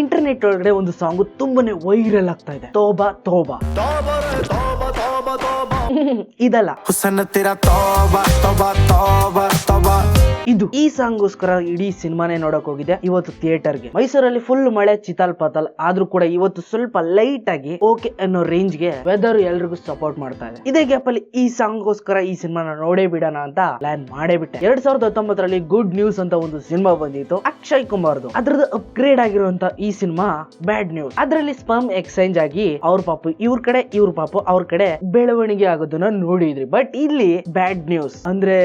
Internet ಒಳಗಡೆ ಒಂದು song ತುಂಬಾನೇ ವೈರಲ್ ಆಗ್ತಾ ಇದೆ, ತೋಬಾ ತೋಬಾ. ಇದಲ್ಲ, ಇದು ಈ ಸಾಂಗ್ಗೋಸ್ಕರ ಇಡೀ ಸಿನಿಮಾನೇ ನೋಡಕ್ ಹೋಗಿದೆ ಇವತ್ತು ಥಿಯೇಟರ್ಗೆ. ಮೈಸೂರಲ್ಲಿ ಫುಲ್ ಮಳೆ ಚಿತಾಲ್ ಪಾತಾಲ್ ಆದ್ರೂ ಕೂಡ ಇವತ್ತು ಸ್ವಲ್ಪ ಲೈಟ್ ಆಗಿ ಓಕೆ ಅನ್ನೋ ರೇಂಜ್ ಗೆ ವೆದರ್ ಎಲ್ರಿಗೂ ಸಪೋರ್ಟ್ ಮಾಡ್ತಾ ಇದೆ. ಇದೇ ಗ್ಯಾಪ್ ಅಲ್ಲಿ ಈ ಸಾಂಗ್ಗೋಸ್ಕರ ಈ ಸಿನಿಮಾನ ನೋಡೇ ಬಿಡೋಣ ಅಂತ ಪ್ಲಾನ್ ಮಾಡೇ ಬಿಟ್ಟೆ. 2019ರಲ್ಲಿ ಗುಡ್ ನ್ಯೂಸ್ ಅಂತ ಒಂದು ಸಿನಿಮಾ ಬಂದಿತ್ತು, ಅಕ್ಷಯ್ ಕುಮಾರ್ದು. ಅದ್ರದ್ದು ಅಪ್ಗ್ರೇಡ್ ಆಗಿರುವಂತ ಈ ಸಿನಿಮಾ ಬ್ಯಾಡ್ ನ್ಯೂಸ್. ಅದ್ರಲ್ಲಿ ಸ್ಪರ್ಮ್ ಎಕ್ಸ್ಚೇಂಜ್ ಆಗಿ ಅವ್ರ ಪಾಪು ಇವ್ರ ಕಡೆ, ಇವ್ರ ಪಾಪು ಅವ್ರ ಕಡೆ ಬೆಳವಣಿಗೆ ಆಗೋದನ್ನ ನೋಡಿದ್ರಿ. ಬಟ್ ಇಲ್ಲಿ ಬ್ಯಾಡ್ ನ್ಯೂಸ್ ಅಂದ್ರೆ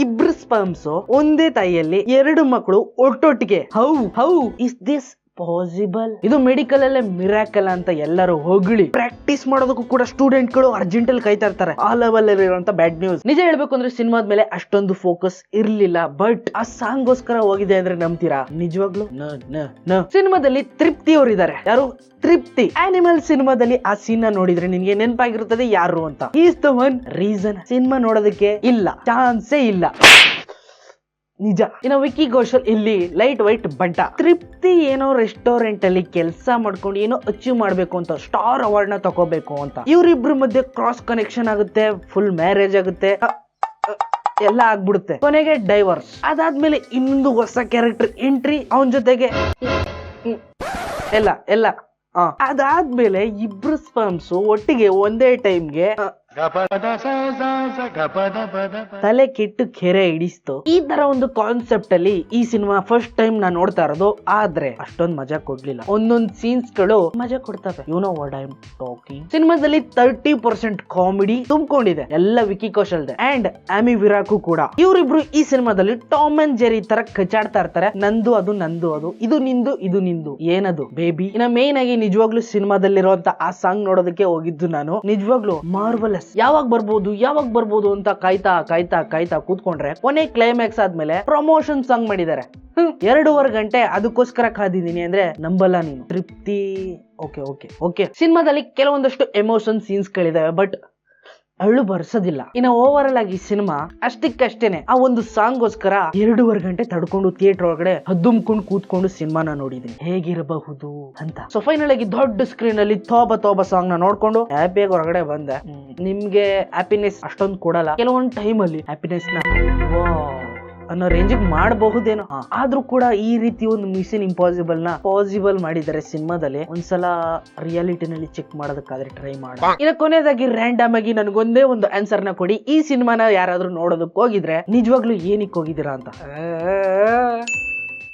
ಇಬ್ರು ಸ್ಪರ್ಮ್ಸ್ ಒಂದೇ ತಾಯಿಯಲ್ಲಿ 2 ಮಕ್ಕಳು ಒಟ್ಟೊಟ್ಟಿಗೆ. How is this possible? ಇದು ಮೆಡಿಕಲ್ ಅಲ್ಲೇ ಮಿರಾಕಲ್ ಅಂತ ಎಲ್ಲರೂ ಹೊಗಳಿ ಪ್ರಾಕ್ಟೀಸ್ ಮಾಡೋದಕ್ಕೂ ಕೂಡ ಸ್ಟೂಡೆಂಟ್ ಗಳು ಅರ್ಜೆಂಟ್ ಅಲ್ಲಿ ಕಾಯ್ತಾ ಇರ್ತಾರೆ. ಆ ಲೆವೆಲ್ ಇರುವಂತ ಬ್ಯಾಡ್ ನ್ಯೂಸ್. ನಿಜ ಹೇಳ್ಬೇಕು ಅಂದ್ರೆ ಸಿನಿಮಾದ ಮೇಲೆ ಅಷ್ಟೊಂದು ಫೋಕಸ್ ಇರ್ಲಿಲ್ಲ, ಬಟ್ ಆ ಸಾಂಗ್ ಗೋಸ್ಕರ ಹೋಗಿದೆ ಅಂದ್ರೆ ನಂಬ್ತೀರಾ? ನಿಜವಾಗ್ಲು ಸಿನಿಮಾದಲ್ಲಿ ತೃಪ್ತಿ ಅವರಿದ್ದಾರೆ. ಯಾರು? ತೃಪ್ತಿ. ಆನಿಮಲ್ ಸಿನಿಮಾದಲ್ಲಿ ಆ ಸೀನ್ ನೋಡಿದ್ರೆ ನಿನ್ಗೆ ನೆನಪಾಗಿರುತ್ತದೆ ಯಾರು ಅಂತ. Is the one reason cinema ನೋಡೋದಕ್ಕೆ ಇಲ್ಲ, ಚಾನ್ಸೇ ಇಲ್ಲ. ನಿಜ. ಇನ್ನು ವಿಕ್ಕಿ ಘೋಷಲ್ ಇಲ್ಲಿ ಲೈಟ್ ವೈಟ್ ಬಂಟ. ತೃಪ್ತಿ ಏನೋ ರೆಸ್ಟೋರೆಂಟ್ ಅಲ್ಲಿ ಕೆಲಸ ಮಾಡ್ಕೊಂಡು ಏನೋ ಅಚೀವ್ ಮಾಡ್ಬೇಕು ಅಂತ, ಸ್ಟಾರ್ ಅವಾರ್ಡ್ ನ ತಗೋಬೇಕು ಅಂತ. ಇವ್ರಿಬ್ರು ಮಧ್ಯೆ ಕ್ರಾಸ್ ಕನೆಕ್ಷನ್ ಆಗುತ್ತೆ, ಫುಲ್ ಮ್ಯಾರೇಜ್ ಆಗುತ್ತೆ, ಎಲ್ಲ ಆಗ್ಬಿಡುತ್ತೆ. ಕೊನೆಗೆ ಡೈವರ್ಸ್. ಅದಾದ್ಮೇಲೆ ಇನ್ನೊಂದು ಹೊಸ ಕ್ಯಾರೆಕ್ಟರ್ ಎಂಟ್ರಿ ಅವನ ಜೊತೆಗೆ. ಎಲ್ಲ ಅದಾದ್ಮೇಲೆ ಇಬ್ರು ಸ್ಪರ್ಮ್ಸ್ ಒಟ್ಟಿಗೆ ಒಂದೇ ಟೈಮ್ಗೆ ತಲೆ ಕೆಟ್ಟು ಕೆರೆ ಹಿಡಿಸ್ತು. ಈ ತರ ಒಂದು ಕಾನ್ಸೆಪ್ಟ್ ಅಲ್ಲಿ ಈ ಸಿನಿಮಾ ಫಸ್ಟ್ ಟೈಮ್ ನಾನು ನೋಡ್ತಾ ಇರೋದು. ಆದ್ರೆ ಅಷ್ಟೊಂದು ಮಜಾ ಕೊಡ್ಲಿಲ್ಲ. ಒಂದೊಂದ್ ಸೀನ್ಸ್ ಗಳು ಮಜಾ ಕೊಡ್ತವೆ. You know what I am talking. ಸಿನಿಮಾದಲ್ಲಿ 30% ಕಾಮಿಡಿ ತುಂಬಿಕೊಂಡಿದೆ, ಎಲ್ಲ ವಿಕ್ಕಿ ಕೌಶಲ್ದೆ ಅಂಡ್ ಆಮಿ ವಿರಾಕು ಕೂಡ. ಇವರಿಬ್ರು ಈ ಸಿನಿಮಾದಲ್ಲಿ ಟಾಮ್ ಅಂಡ್ ಜೆರಿ ತರ ಕಚಾಡ್ತಾ ಇರ್ತಾರೆ. ನಂದು ಅದು, ನಂದು ಅದು, ಇದು ನಿಂದು, ಇದು ನಿಂದು, ಏನದು ಬೇಬಿ. ಇನ್ನ ಮೇನ್ ಆಗಿ ನಿಜವಾಗ್ಲೂ ಸಿನಿಮಾದಲ್ಲಿರುವಂತ ಆ ಸಾಂಗ್ ನೋಡೋದಕ್ಕೆ ಹೋಗಿದ್ದು ನಾನು. ನಿಜವಾಗ್ಲೂ ಮಾರ್ವಲಸ್. ಯಾವಾಗ ಬರ್ಬೋದು ಅಂತ ಕಾಯ್ತಾ ಕೂತ್ಕೊಂಡ್ರೆ ಕೊನೆ ಕ್ಲೈಮ್ಯಾಕ್ಸ್ ಆದ್ಮೇಲೆ ಪ್ರಮೋಷನ್ ಸಾಂಗ್ ಮಾಡಿದ್ದಾರೆ. 2.5 ಗಂಟೆ ಅದಕ್ಕೋಸ್ಕರ ಕಾದಿದ್ದೀನಿ ಅಂದ್ರೆ ನಂಬಲ್ಲ ನೀನು. ತೃಪ್ತಿ ಓಕೆ. ಸಿನಿಮಾದಲ್ಲಿ ಕೆಲವೊಂದಷ್ಟು ಎಮೋಷನ್ ಸೀನ್ಸ್ ಗಳಿದಾವೆ, ಬಟ್ ಅಳ್ಳು ಬರ್ಸೋದಿಲ್ಲ. ಇನ್ನು ಓವರ್ ಆಲ್ ಆಗಿ ಸಿನಿಮಾ ಅಷ್ಟಕ್ಕಷ್ಟೇನೆ. ಆ ಒಂದು ಸಾಂಗ್ ಗೋಸ್ಕರ 2.5 ಗಂಟೆ ತಡ್ಕೊಂಡು ಥಿಯೇಟರ್ ಒಳಗಡೆ ಹದ್ದುಮ್ಕೊಂಡು ಕೂತ್ಕೊಂಡು ಸಿನಿಮಾನ ನೋಡಿದೀನಿ, ಹೇಗಿರಬಹುದು ಅಂತ. ಸೊ ಫೈನಲ್ ಆಗಿ ದೊಡ್ಡ ಸ್ಕ್ರೀನ್ ಅಲ್ಲಿ ತೋಬಾ ಸಾಂಗ್ ನ ನೋಡ್ಕೊಂಡು ಹ್ಯಾಪಿಯಾಗಿ ಹೊರಗಡೆ ಬಂದೆ. ನಿಮ್ಗೆ ಹ್ಯಾಪಿನೆಸ್ ಅಷ್ಟೊಂದು ಕೊಡಲ್ಲ, ಕೆಲವೊಂದು ಟೈಮ್ ಅಲ್ಲಿ ಹ್ಯಾಪಿನೆಸ್ ನ ಅನ್ನೋ ರೇಂಜಿಗೆ ಮಾಡಬಹುದೇನೋ. ಆದ್ರೂ ಕೂಡ ಈ ರೀತಿ ಒಂದು ಮಿಷನ್ ಇಂಪಾಸಿಬಲ್ ನ ಪಾಸಿಬಲ್ ಮಾಡಿದ್ದಾರೆ ಸಿನಿಮಾದಲ್ಲಿ. ಒಂದ್ಸಲ ರಿಯಾಲಿಟಿನಲ್ಲಿ ಚೆಕ್ ಮಾಡೋದಕ್ಕಾದ್ರೆ ಟ್ರೈ ಮಾಡಿ. ಇನ್ನು ಕೊನೆಯದಾಗಿ ರ್ಯಾಂಡಮ್ ಆಗಿ ನನಗೊಂದೇ ಒಂದು ಆನ್ಸರ್ ನ ಕೊಡಿ. ಈ ಸಿನಿಮಾನ ಯಾರಾದ್ರೂ ನೋಡೋದಕ್ಕೆ ಹೋಗಿದ್ರೆ ನಿಜವಾಗ್ಲೂ ಏನಕ್ಕೆ ಹೋಗಿದ್ದೀರಾ ಅಂತ.